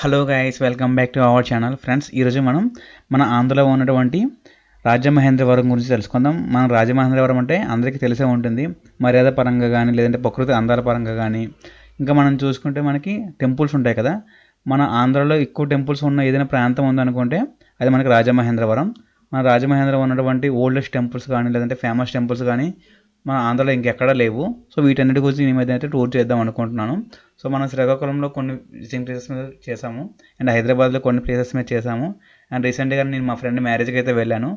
Hello guys, welcome back to our channel. Friends, ఈరోజు మనం మన ఆంధ్రలో ఉన్నటువంటి రాజమహేంద్రవరం గురించి తెలుసుకుందాం. మన రాజమహేంద్రవరం అంటే అందరికీ తెలిసే ఉంటుంది. మర్యాద పరంగా కానీ, లేదంటే ప్రకృతి అందాల పరంగా కానీ, ఇంకా మనం చూసుకుంటే మనకి టెంపుల్స్ ఉంటాయి కదా. మన ఆంధ్రలో ఎక్కువ టెంపుల్స్ ఉన్న ఏదైనా ప్రాంతం ఉందనుకుంటే అది మనకి రాజమహేంద్రవరం. మన రాజమహేంద్రవరం ఉన్నటువంటి ఓల్డెస్ట్ టెంపుల్స్ కానీ, లేదంటే ఫేమస్ టెంపుల్స్ కానీ మన ఆంధ్రలో ఇంకెక్కడా లేవు. సో వీటన్నిటి గురించి నేను మీద అయితే టూర్ చేద్దాం అనుకుంటున్నాను. సో మనం శ్రీకాకుళంలో కొన్ని విజిటింగ్ ప్లేసెస్ మీద చేసాము, అండ్ హైదరాబాద్లో కొన్ని ప్లేసెస్ మీద చేసాము, అండ్ రీసెంట్గా నేను మా ఫ్రెండ్ మ్యారేజ్కి అయితే వెళ్ళాను.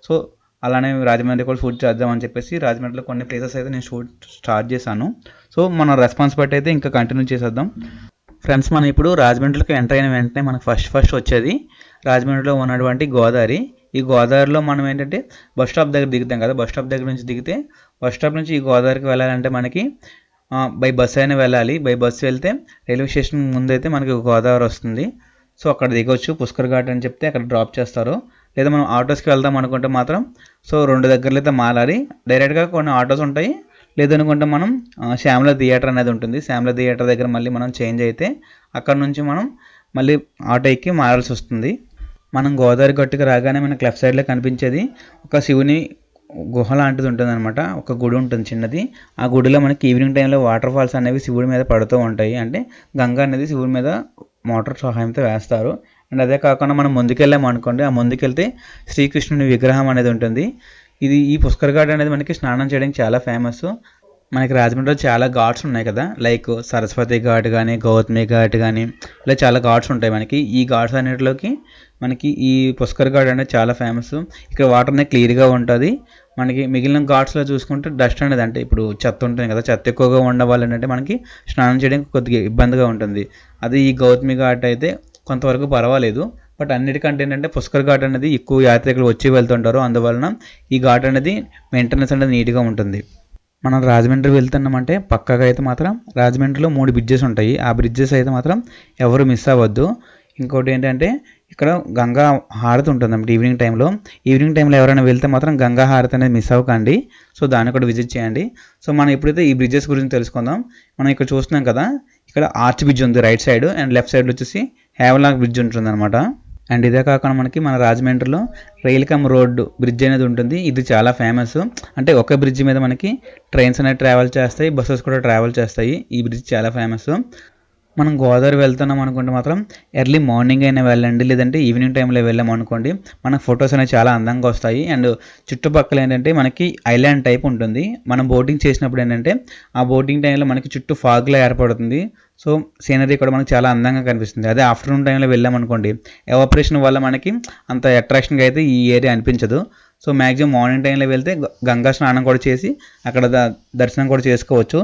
సో అలానే రాజమండ్రి కూడా షూట్ చేద్దామని చెప్పేసి రాజమండ్రిలో కొన్ని ప్లేసెస్ అయితే నేను షూట్ స్టార్ట్ చేశాను. సో మన రెస్పాన్స్ బట్టి అయితే ఇంకా కంటిన్యూ చేసేద్దాం. ఫ్రెండ్స్, మనం ఇప్పుడు రాజమండ్రిలోకి ఎంటర్ అయిన వెంటనే మనకు ఫస్ట్ వచ్చేది రాజమండ్రిలో ఉన్నటువంటి గోదావరి. ఈ గోదావరిలో మనం ఏంటంటే బస్ స్టాప్ దగ్గర దిగుతాం కదా. బస్ స్టాప్ దగ్గర నుంచి దిగితే బస్ స్టాప్ నుంచి ఈ గోదావరికి వెళ్ళాలంటే మనకి బై బస్ అయినా వెళ్ళాలి. బై బస్సు వెళ్తే రైల్వే స్టేషన్ ముందైతే మనకి గోదావరి వస్తుంది. సో అక్కడ దిగొచ్చు. పుష్కర్ ఘాట్ అని చెప్తే అక్కడ డ్రాప్ చేస్తారు. లేదా మనం ఆటోస్కి వెళ్దాం అనుకుంటే మాత్రం సో 2 దగ్గరలో అయితే మారాలి. డైరెక్ట్గా కొన్ని ఆటోస్ ఉంటాయి. లేదనుకుంటే మనం శ్యామల థియేటర్ అనేది ఉంటుంది. శ్యామల థియేటర్ దగ్గర మళ్ళీ మనం చేంజ్ అయితే అక్కడ నుంచి మనం మళ్ళీ ఆటో ఎక్కి మారాల్సి వస్తుంది. మనం గోదావరి గట్టుకు రాగానే మనకు లెఫ్ట్ సైడ్లో కనిపించేది ఒక శివుని గుహ లాంటిది ఉంటుంది అనమాట. ఒక గుడి ఉంటుంది చిన్నది. ఆ గుడిలో మనకి ఈవినింగ్ టైంలో వాటర్ ఫాల్స్ అనేవి శివుడి మీద పడుతూ ఉంటాయి. అంటే గంగా అనేది శివుడి మీద మోటార్ సహాయంతో వేస్తారు. అండ్ అదే కాకుండా మనం ముందుకెళ్ళాము అనుకోండి, ఆ ముందుకెళ్తే శ్రీకృష్ణుని విగ్రహం అనేది ఉంటుంది. ఈ పుష్కర్ ఘాట్ అనేది మనకి స్నానం చేయడానికి చాలా ఫేమస్. మనకి రాజమండ్రిలో చాలా ఘాట్స్ ఉన్నాయి కదా, లైక్ సరస్వతి ఘాట్ కానీ, గౌతమి ఘాట్ కానీ, ఇలా చాలా ఘాట్స్ ఉంటాయి మనకి. ఈ ఘాట్స్ అన్నిటిలోకి మనకి ఈ పుష్కర్ ఘాట్ అనేది చాలా ఫేమస్. ఇక్కడ వాటర్ అనేది క్లియర్గా ఉంటుంది. మనకి మిగిలిన ఘాట్స్లో చూసుకుంటే డస్ట్ అనేది, అంటే ఇప్పుడు చెత్త ఉంటుంది కదా, చెత్త ఎక్కువగా ఉండవాలి అంటే మనకి స్నానం చేయడానికి కొద్దిగా ఇబ్బందిగా ఉంటుంది. అది ఈ గౌతమి ఘాట్ అయితే కొంతవరకు పర్వాలేదు. బట్ అన్నిటికంటే ఏంటంటే పుష్కర్ ఘాట్ అనేది ఎక్కువ యాత్రికులు వచ్చి వెళ్తుంటారు. అందువలన ఈ ఘాట్ అనేది మెయింటెనెన్స్ అనేది నీట్గా ఉంటుంది. మనం రాజమండ్రి వెళ్తున్నామంటే పక్కగా అయితే మాత్రం రాజమండ్రిలో 3 బ్రిడ్జెస్ ఉంటాయి. ఆ బ్రిడ్జెస్ అయితే మాత్రం ఎవరు మిస్ అవ్వద్దు. ఇంకోటి ఏంటంటే ఇక్కడ గంగా హారతి ఉంటుందన్నమాట ఈవినింగ్ టైంలో ఎవరైనా వెళ్తే మాత్రం గంగా హారతి అనేది మిస్ అవ్వకండి. సో దాన్ని కూడా విజిట్ చేయండి. సో మనం ఇప్పుడైతే ఈ బ్రిడ్జెస్ గురించి తెలుసుకుందాం. మనం ఇక్కడ చూస్తున్నాం కదా, ఇక్కడ ఆర్చ్ బ్రిడ్జ్ ఉంది right side, and left side వచ్చేసి హ్యావ్లాక్ బ్రిడ్జ్ ఉంటుంది అనమాట. అండ్ ఇదే కాకుండా మనకి మన రాజమండ్రిలో రైల్ కమ్ రోడ్డు బ్రిడ్జ్ అనేది ఉంటుంది. ఇది చాలా ఫేమస్. అంటే ఒక బ్రిడ్జ్ మీద మనకి ట్రైన్స్ అనేవి ట్రావెల్ చేస్తాయి, బస్సెస్ కూడా ట్రావెల్ చేస్తాయి. ఈ బ్రిడ్జ్ చాలా ఫేమస్. మనం గోదావరి వెళ్తున్నాం అనుకుంటే మాత్రం ఎర్లీ మార్నింగ్ అయినా వెళ్ళండి, లేదంటే ఈవినింగ్ టైంలో వెళ్ళాం అనుకోండి, మనకు ఫొటోస్ అనేవి చాలా అందంగా వస్తాయి. అండ్ చుట్టుపక్కల ఏంటంటే మనకి ఐలాండ్ టైప్ ఉంటుంది. మనం బోటింగ్ చేసినప్పుడు ఏంటంటే ఆ బోటింగ్ టైంలో మనకి చుట్టూ ఫాగ్లా ఏర్పడుతుంది. సో సీనరీ కూడా మనకి చాలా అందంగా కనిపిస్తుంది. అదే ఆఫ్టర్నూన్ టైంలో వెళ్ళామనుకోండి, ఎవాపరేషన్ వల్ల మనకి అంత అట్రాక్షన్గా అయితే ఈ ఏరియా అనిపించదు. సో మ్యాక్సిమం మార్నింగ్ టైంలో వెళ్తే గంగా స్నానం కూడా చేసి అక్కడ దర్శనం కూడా చేసుకోవచ్చు.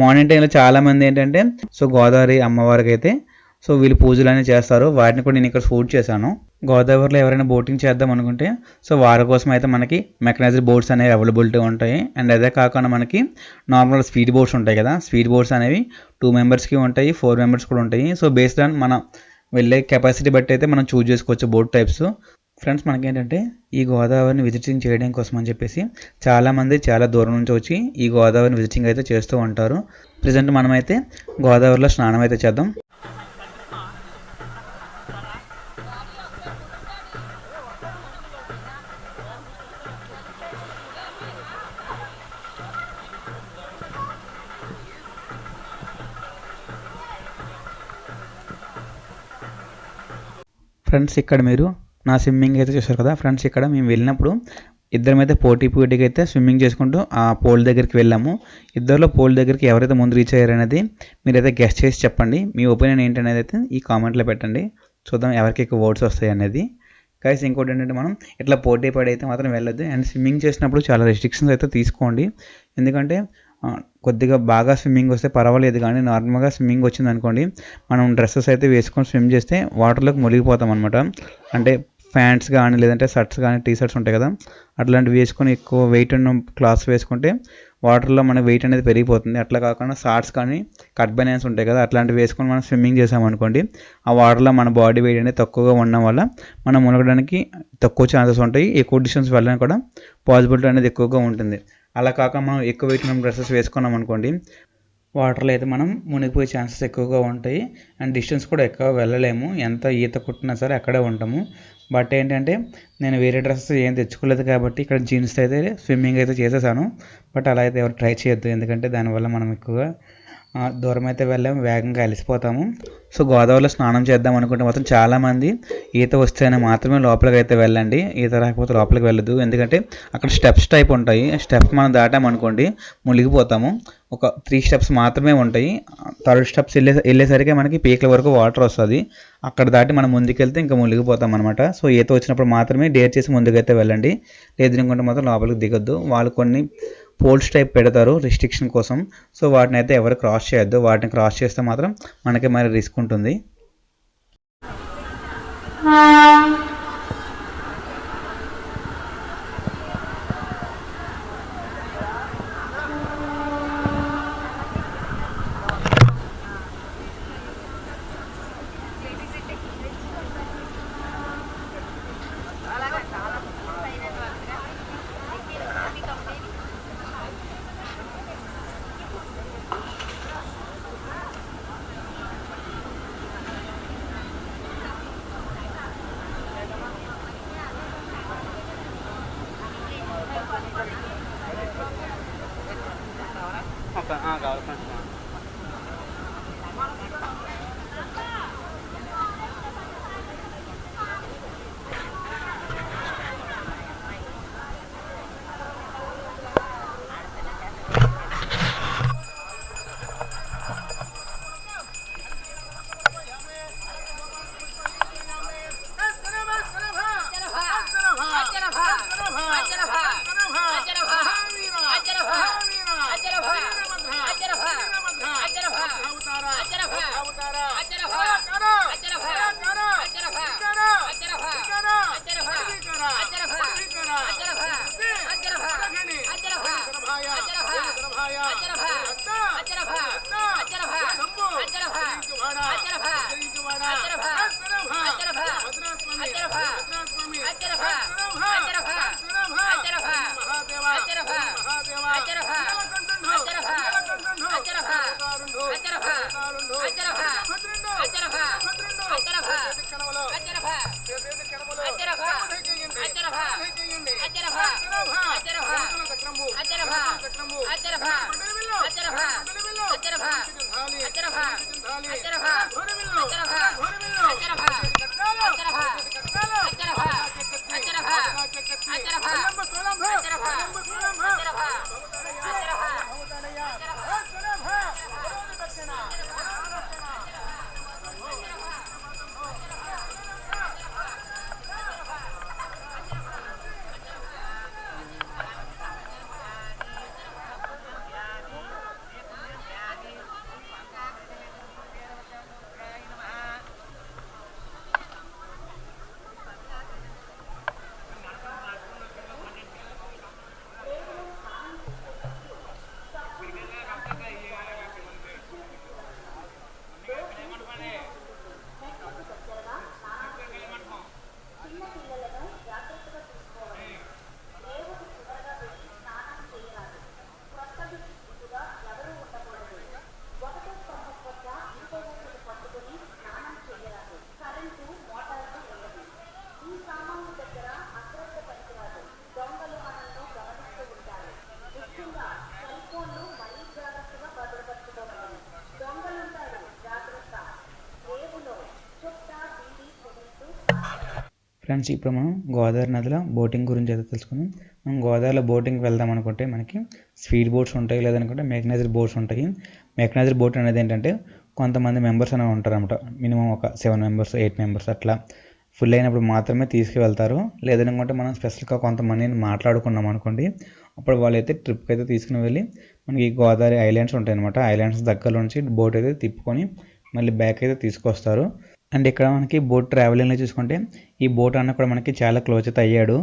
మార్నింగ్ టైంలో చాలామంది ఏంటంటే సో గోదావరి అమ్మవారికి అయితే సో వీళ్ళు పూజలు అనేవి చేస్తారు. వాటిని కూడా నేను ఇక్కడ షూట్ చేశాను. గోదావరిలో ఎవరైనా బోటింగ్ చేద్దాం అనుకుంటే సో వారి కోసం అయితే మనకి మెకనైజ్డ్ బోట్స్ అనేవి అవైలబిలిటీ ఉంటాయి. అండ్ అదే కాకుండా మనకి నార్మల్ స్పీడ్ బోట్స్ ఉంటాయి కదా, స్పీడ్ బోట్స్ అనేవి 2 మెంబర్స్కి ఉంటాయి, 4 మెంబర్స్ కూడా ఉంటాయి. సో బేస్డ్ ఆన్ మనం వెళ్ళే కెపాసిటీ బట్టి అయితే మనం చూజ్ చేసుకోవచ్చు బోట్ టైప్స్. ఫ్రెండ్స్, మనకేంటంటే ఈ గోదావరిని విజిటింగ్ చేయడం కోసం అని చెప్పేసి చాలామంది చాలా దూరం నుంచి వచ్చి ఈ గోదావరిని విజిటింగ్ అయితే చేస్తూ ఉంటారు. ప్రజెంట్ మనమైతే గోదావరిలో స్నానం అయితే చేద్దాం. ఫ్రెండ్స్, ఇక్కడ మీరు నా స్విమ్మింగ్ అయితే చూసారు కదా. ఫ్రెండ్స్, ఇక్కడ మేము వెళ్ళినప్పుడు ఇద్దరమైతే పోటీగా అయితే స్విమ్మింగ్ చేసుకుంటూ ఆ పోల్ దగ్గరికి వెళ్ళాము. ఇద్దరిలో పోల్ దగ్గరికి ఎవరైతే ముందు రీచ్ అయ్యారనేది మీరైతే గెస్ట్ చేసి చెప్పండి. మీ ఒపీనియన్ ఏంటనేది అయితే ఈ కామెంట్లో పెట్టండి. చూద్దాం ఎవరికి ఎక్కువ ఓట్స్ వస్తాయి అనేది. గైస్, ఇంకోటి ఏంటంటే మనం ఇట్లా పోటీ పడి అయితే మాత్రం వెళ్ళొద్దు. అండ్ స్విమ్మింగ్ చేసినప్పుడు చాలా రెస్ట్రిక్షన్స్ అయితే తీసుకోండి. ఎందుకంటే కొద్దిగా బాగా స్విమ్మింగ్ వస్తే పర్వాలేదు, కానీ నార్మల్గా స్విమ్మింగ్ వచ్చింది అనుకోండి, మనం డ్రెస్సెస్ అయితే వేసుకొని స్విమ్ చేస్తే వాటర్లోకి మునిగిపోతాం అనమాట. అంటే ప్యాంట్స్ కానీ, లేదంటే షర్ట్స్ కానీ, టీ షర్ట్స్ ఉంటాయి కదా, అట్లాంటివి వేసుకొని ఎక్కువ వెయిట్ ఉన్న క్లాత్స్ వేసుకుంటే వాటర్లో మన వెయిట్ అనేది పెరిగిపోతుంది. అట్లా కాకుండా షార్ట్స్ కానీ, కట్ బనియన్స్ ఉంటాయి కదా, అట్లాంటివి వేసుకొని మనం స్విమ్మింగ్ చేసామనుకోండి, ఆ వాటర్లో మన బాడీ వెయిట్ అనేది తక్కువగా ఉండడం వల్ల మనం మునగడానికి తక్కువ ఛాన్సెస్ ఉంటాయి. ఎక్కువ డిస్టెన్స్ వెళ్ళడానికి కూడా పాసిబిలిటీ అనేది ఎక్కువగా ఉంటుంది. అలా కాక మనం ఎక్కువ వెయిట్ ఉన్న డ్రెస్సెస్ వేసుకున్నాం అనుకోండి, వాటర్లో అయితే మనం మునిగిపోయే ఛాన్సెస్ ఎక్కువగా ఉంటాయి. అండ్ డిస్టెన్స్ కూడా ఎక్కువ వెళ్ళలేము, ఎంత ఈత కొట్టినా సరే అక్కడే ఉంటాము. బట్ ఏంటంటే నేను వేరే డ్రెస్సెస్ ఏం తెచ్చుకోలేదు కాబట్టి ఇక్కడ జీన్స్ అయితే స్విమ్మింగ్ అయితే చేసేసాను. బట్ అలా అయితే ఎవరు ట్రై చేయొద్దు, ఎందుకంటే దానివల్ల మనం ఎక్కువగా దూరం అయితే వెళ్ళాము, వేగంగా అలసిపోతాము. సో గోదావరిలో స్నానం చేద్దాం అనుకుంటే మాత్రం చాలామంది ఈత వస్తేనే మాత్రమే లోపలికి అయితే వెళ్ళండి, ఈత రాకపోతే లోపలికి వెళ్ళదు. ఎందుకంటే అక్కడ స్టెప్స్ టైప్ ఉంటాయి, స్టెప్స్ మనం దాటామనుకోండి మునిగిపోతాము. ఒక 3 స్టెప్స్ మాత్రమే ఉంటాయి. 3rd స్టెప్స్ వెళ్ళేసరికి మనకి పీకల వరకు వాటర్ వస్తుంది. అక్కడ దాటి మనం ముందుకెళ్తే ఇంకా మునిగిపోతాం అనమాట. సో ఈత వచ్చినప్పుడు మాత్రమే డేర్ చేసి ముందుకైతే వెళ్ళండి, లేదు అనుకుంటే మాత్రం లోపలికి దిగొద్దు. వాళ్ళు కొన్ని పోల్స్ టైప్ పెడతారు రిస్ట్రిక్షన్ కోసం, సో వాటిని అయితే ఎవరు క్రాస్ చేయొద్దు. వాటిని క్రాస్ చేస్తే మాత్రం మనకి మరి రిస్క్ ఉంటుంది. ఫ్రెండ్స్, ఇప్పుడు మనం గోదావరి నదిలో బోటింగ్ గురించి అయితే తెలుసుకుందాం. మనం గోదావరిలో బోటింగ్కి వెళ్దాం అనుకుంటే మనకి స్పీడ్ బోట్స్ ఉంటాయి, లేదనుకుంటే మెకనైజ్డ్ బోట్స్ ఉంటాయి. మెకనైజ్డ్ బోట్ అనేది ఏంటంటే కొంతమంది మెంబర్స్ అనేవి ఉంటారన్నమాట. మినిమం ఒక 7 మెంబర్స్ 8 మెంబర్స్ అట్లా ఫుల్ అయినప్పుడు మాత్రమే తీసుకువెళ్తారు. లేదనుకుంటే మనం స్పెషల్గా కొంతమందిని మాట్లాడుకున్నాం అనుకోండి, అప్పుడు వాళ్ళైతే ట్రిప్కి అయితే తీసుకుని వెళ్ళి మనకి గోదావరి ఐలాండ్స్ ఉంటాయి అనమాట. ఐలాండ్స్ దగ్గర నుంచి బోట్ అయితే తిప్పుకొని మళ్ళీ బ్యాక్ అయితే తీసుకొస్తారు. అండ్ ఇక్కడ మనకి బోట్ ట్రావెలింగ్లో చూసుకుంటే ఈ బోట్ అన్న కూడా మనకి చాలా క్లోజ్ అయితే అయ్యాడు.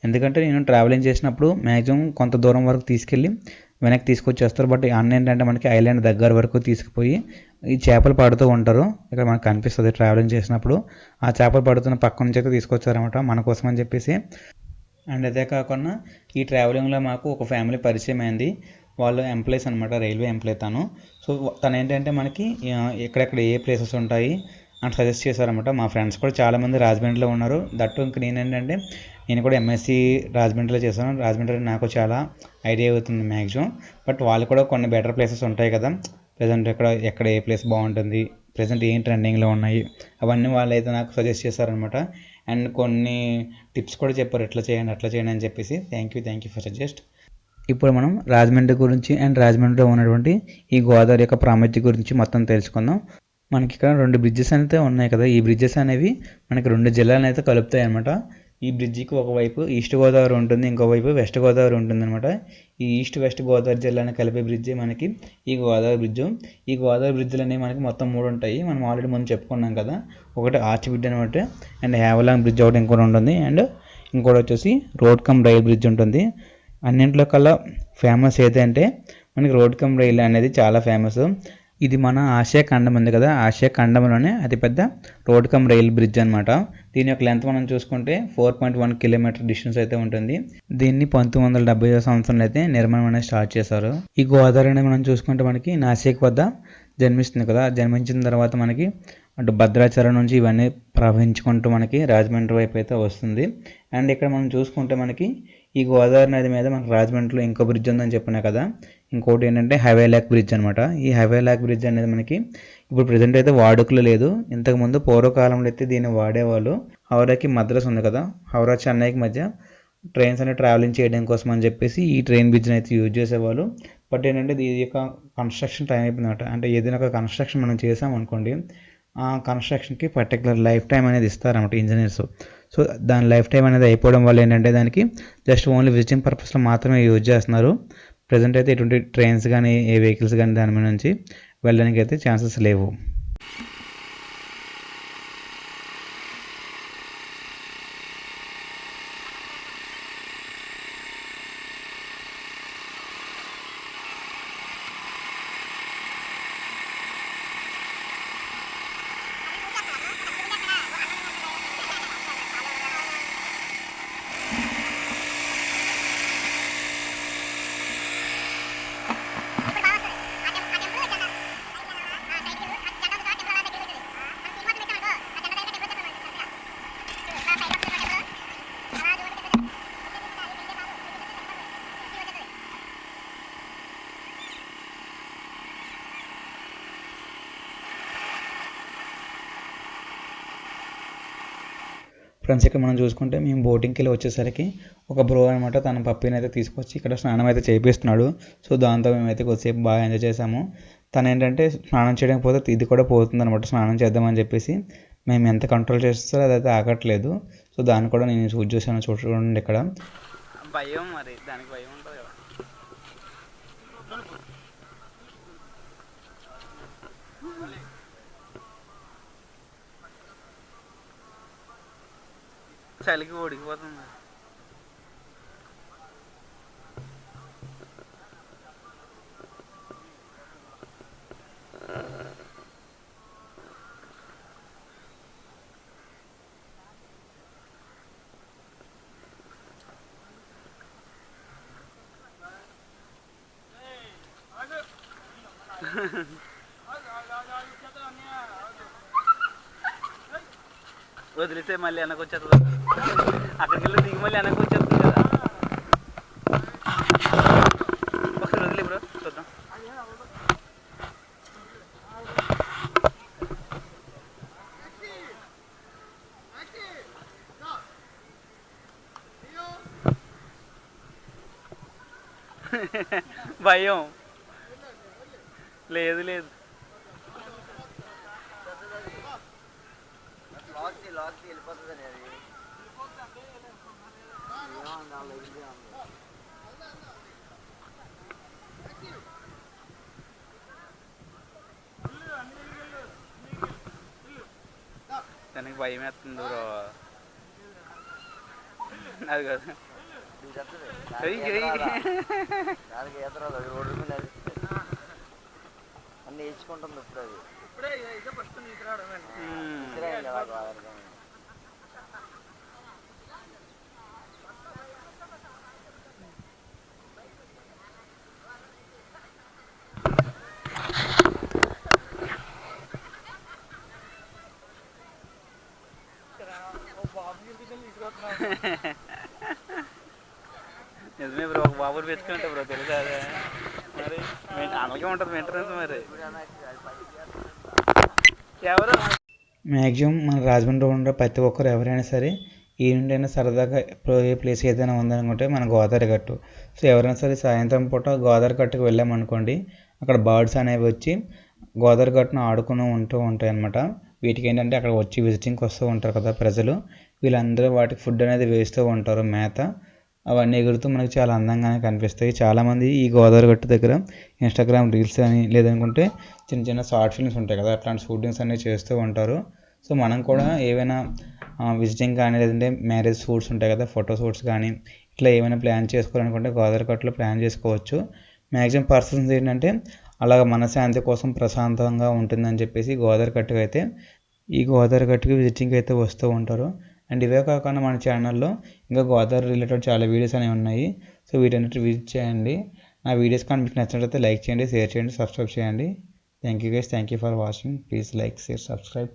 ఎందుకంటే నేను ట్రావెలింగ్ చేసినప్పుడు మ్యాక్సిమం కొంత దూరం వరకు తీసుకెళ్ళి వెనక్కి తీసుకొచ్చేస్తారు. బట్ అన్న ఏంటంటే మనకి ఐలాండ్ దగ్గర వరకు తీసుకుపోయి ఈ చేపలు పడుతూ ఉంటారు. ఇక్కడ మనకు కనిపిస్తుంది ట్రావెలింగ్ చేసినప్పుడు ఆ చేపలు పడుతున్న పక్క నుంచి అయితే తీసుకొచ్చారనమాట మన కోసం అని చెప్పేసి. అండ్ అదే కాకుండా ఈ ట్రావెలింగ్లో మాకు ఒక ఫ్యామిలీ పరిచయం అయింది. వాళ్ళు ఎంప్లాయీస్ అనమాట, రైల్వే ఎంప్లాయీ తను. సో తను ఏంటంటే మనకి ఎక్కడెక్కడ ఏ ప్లేసెస్ ఉంటాయి అని సజెస్ట్ చేశారనమాట. మా ఫ్రెండ్స్ కూడా చాలామంది రాజమండ్రిలో ఉన్నారు. దట్టు ఇంక నేనేంటంటే నేను కూడా ఎంఎస్సి రాజమండ్రిలో చేశాను. రాజమండ్రి నాకు చాలా ఐడియా అవుతుంది మ్యాక్సిమం. బట్ వాళ్ళు కూడా కొన్ని బెటర్ ప్లేసెస్ ఉంటాయి కదా, ప్రజెంట్ ఎక్కడ ఏ ప్లేస్ బాగుంటుంది, ప్రజెంట్ ఏం ట్రెండింగ్లో ఉన్నాయి, అవన్నీ వాళ్ళు అయితే నాకు సజెస్ట్ చేశారనమాట. అండ్ కొన్ని టిప్స్ కూడా చెప్పారు, ఇట్లా చేయండి అట్లా చేయండి అని చెప్పేసి. Thank you for suggest. ఇప్పుడు మనం రాజమండ్రి గురించి అండ్ రాజమండ్రిలో ఉన్నటువంటి ఈ గోదావరి యొక్క ప్రాముఖ్యత గురించి మొత్తం తెలుసుకుందాం. మనకి ఇక్కడ 2 బ్రిడ్జెస్ అయితే ఉన్నాయి కదా, ఈ బ్రిడ్జెస్ అనేవి మనకి 2 జిల్లాలను అయితే కలుపుతాయి అనమాట. ఈ బ్రిడ్జికి ఒకవైపు ఈస్ట్ గోదావరి ఉంటుంది, ఇంకోవైపు వెస్ట్ గోదావరి ఉంటుంది అనమాట. ఈ ఈస్ట్ వెస్ట్ గోదావరి జిల్లాని కలిపే బ్రిడ్జి మనకి ఈ గోదావరి బ్రిడ్జ్. ఈ గోదావరి బ్రిడ్జ్లు అనేవి మనకి మొత్తం 3 ఉంటాయి. మనం ఆల్రెడీ ముందు చెప్పుకున్నాం కదా, ఒకటి ఆర్చ్ బ్రిడ్జ్ అనమాట, అండ్ హ్యావలాంగ్ బ్రిడ్జ్ ఒకటి ఇంకోటి ఉంటుంది, అండ్ ఇంకోటి వచ్చేసి రోడ్ కమ్ రైల్ బ్రిడ్జ్ ఉంటుంది. అన్నింటిలో కల్లా ఫేమస్ ఏదంటే మనకి రోడ్ కమ్ రైల్ అనేది చాలా ఫేమస్. ఇది మన ఆసియా ఖండం ఉంది కదా, ఆసియా ఖండంలోనే అతిపెద్ద రోడ్ కమ్ రైల్ బ్రిడ్జ్ అనమాట. దీని యొక్క లెంత్ మనం చూసుకుంటే 4.1 కిలోమీటర్ డిస్టెన్స్ అయితే ఉంటుంది. దీన్ని 1970వ సంవత్సరంలో అయితే నిర్మాణం అనేది స్టార్ట్ చేశారు. ఈ గోదావరి అనేది మనం చూసుకుంటే మనకి నాసిక్ వద్ద జన్మిస్తుంది కదా, జన్మించిన తర్వాత మనకి అటు భద్రాచలం నుంచి ఇవన్నీ ప్రవహించుకుంటూ మనకి రాజమండ్రి వైపు అయితే వస్తుంది. అండ్ ఇక్కడ మనం చూసుకుంటే మనకి ఈ గోదావరి నది మీద మనకి రాజమండ్రిలో ఇంకో బ్రిడ్జ్ ఉందని చెప్పినా కదా, ఇంకోటి ఏంటంటే హైవే లాక్ బ్రిడ్జ్ అనమాట. ఈ హైవే లాక్ బ్రిడ్జ్ అనేది మనకి ఇప్పుడు ప్రజెంట్ అయితే వాడుకలో లేదు. ఇంతకుముందు పూర్వకాలంలో అయితే దీన్ని వాడేవాళ్ళు. హౌరాకి మద్రాస్ ఉంది కదా, హౌరా చెన్నైకి మధ్య ట్రైన్స్ అనేవి ట్రావెలింగ్ చేయడం కోసం అని చెప్పేసి ఈ ట్రైన్ బ్రిడ్జ్ని అయితే యూజ్ చేసేవాళ్ళు. బట్ ఏంటంటే దీని యొక్క కన్స్ట్రక్షన్ టైం అయిపోయిందన్నమాట. అంటే ఏదైనా ఒక కన్స్ట్రక్షన్ మనం చేసామనుకోండి, ఆ కన్స్ట్రక్షన్కి పర్టికులర్ లైఫ్ టైం అనేది ఇస్తారన్నమాట ఇంజనీర్స్. సో దాని లైఫ్ టైం అనేది అయిపోవడం వల్ల ఏంటంటే దానికి జస్ట్ ఓన్లీ విజిటింగ్ పర్పస్లో మాత్రమే యూజ్ చేస్తున్నారు. ప్రజెంట్ అయితే ఎటువంటి ట్రైన్స్ కానీ ఏ వెహికల్స్ కానీ దాని మీద నుంచి వెళ్ళడానికి అయితే ఛాన్సెస్ లేవు. ఫ్రెండ్స్ ఇక్కడ మనం చూసుకుంటే మేము బోటింగ్కి వెళ్ళి వచ్చేసరికి ఒక బ్రో అనమాట తన పప్పిని అయితే తీసుకొచ్చి ఇక్కడ స్నానం అయితే చేపిస్తున్నాడు. సో దాంతో మేమైతే కొద్దిసేపు బాగా ఎంజాయ్ చేసాము. తను ఏంటంటే స్నానం చేయడానికి పోతే ఇది కూడా పోతుంది అనమాట, స్నానం చేద్దామని చెప్పేసి. మేము ఎంత కంట్రోల్ చేస్తారో అదైతే ఆగట్లేదు. సో దాన్ని కూడా నేను చూసి చూసాను. చూడండి ఇక్కడ భయం, మరి దానికి భయం ఉంటుంది కదా. చలికి ఉడికిపోతుంది. వదిలితే మళ్ళీ వెనక్కి వచ్చేస్తుంది. అక్కడికి వెళ్ళి దిగి మళ్ళీ వెనక్కి వచ్చేస్తుంది కదా. ఒకసారి వదిలే బ్రో, చూద్దాం. భయం లేదు లేదు. దానికి భయం వేస్తుంది బ్రో. అది కాదు అన్నీ నేర్చుకుంటుంది ఇప్పుడు. అది ఇప్పుడే ఫస్ట్ నీకు రావడం. నిజమే బ్రో, ఒక బాబుని పెంచుకుంటే బ్రో తెలుసా అదే మరి అలాగే ఉంటుంది మెయింటెనెన్స్ మరి. ఎవరు మ్యాక్సిమం మన రాజమండ్రిలో ఉండే ప్రతి ఒక్కరు ఎవరైనా సరే ఈ నుండైనా సరదాగా ఇప్పుడు ఏ ప్లేస్ ఏదైనా ఉందనుకుంటే మన గోదావరి గట్టు. సో ఎవరైనా సరే సాయంత్రం పూట గోదావరి గట్టుకు వెళ్ళామనుకోండి, అక్కడ బర్డ్స్ అనేవి వచ్చి గోదావరి గట్టును ఆడుకుని ఉంటాయి అన్నమాట. వీటికి ఏంటంటే అక్కడ వచ్చి విజిటింగ్కి వస్తూ ఉంటారు కదా ప్రజలు, వీళ్ళందరూ వాటికి ఫుడ్ అనేది వేస్తూ ఉంటారు, మేత. అవన్నీ ఎగురుతూ మనకి చాలా అందంగానే కనిపిస్తాయి. చాలామంది ఈ గోదావరి గట్టు దగ్గర ఇన్స్టాగ్రామ్ రీల్స్ అని లేదనుకుంటే చిన్న చిన్న షార్ట్ ఫిల్మ్స్ ఉంటాయి కదా, అట్లాంటి షూటింగ్స్ అనేవి చేస్తూ ఉంటారు. సో మనం కూడా ఏవైనా విజిటింగ్ కానీ లేదంటే మ్యారేజ్ షూట్స్ ఉంటాయి కదా, ఫోటో షూట్స్ కానీ ఇట్లా ఏమైనా ప్లాన్ చేసుకోవాలనుకుంటే గోదావరి గట్టులో ప్లాన్ చేసుకోవచ్చు. మ్యాక్సిమం పర్సన్స్ ఏంటంటే అలాగ మనశ్శాంతి కోసం ప్రశాంతంగా ఉంటుందని చెప్పేసి గోదావరి గట్టుకు అయితే ఈ గోదావరి గట్టుకి విజిటింగ్కి అయితే వస్తూ ఉంటారు. అండ్ ఇవే కాకుండా మన ఛానల్లో ఇంకా గోదావరి రిలేటెడ్ చాలా వీడియోస్ అనేవి ఉన్నాయి. సో వీటన్నిటి విజిట్ చేయండి. నా వీడియోస్ కానీ మీకు నచ్చినట్లయితే లైక్ చేయండి, షేర్ చేయండి, సబ్స్క్రైబ్ చేయండి. Thank you guys, thank you for watching. Please like, share, subscribe.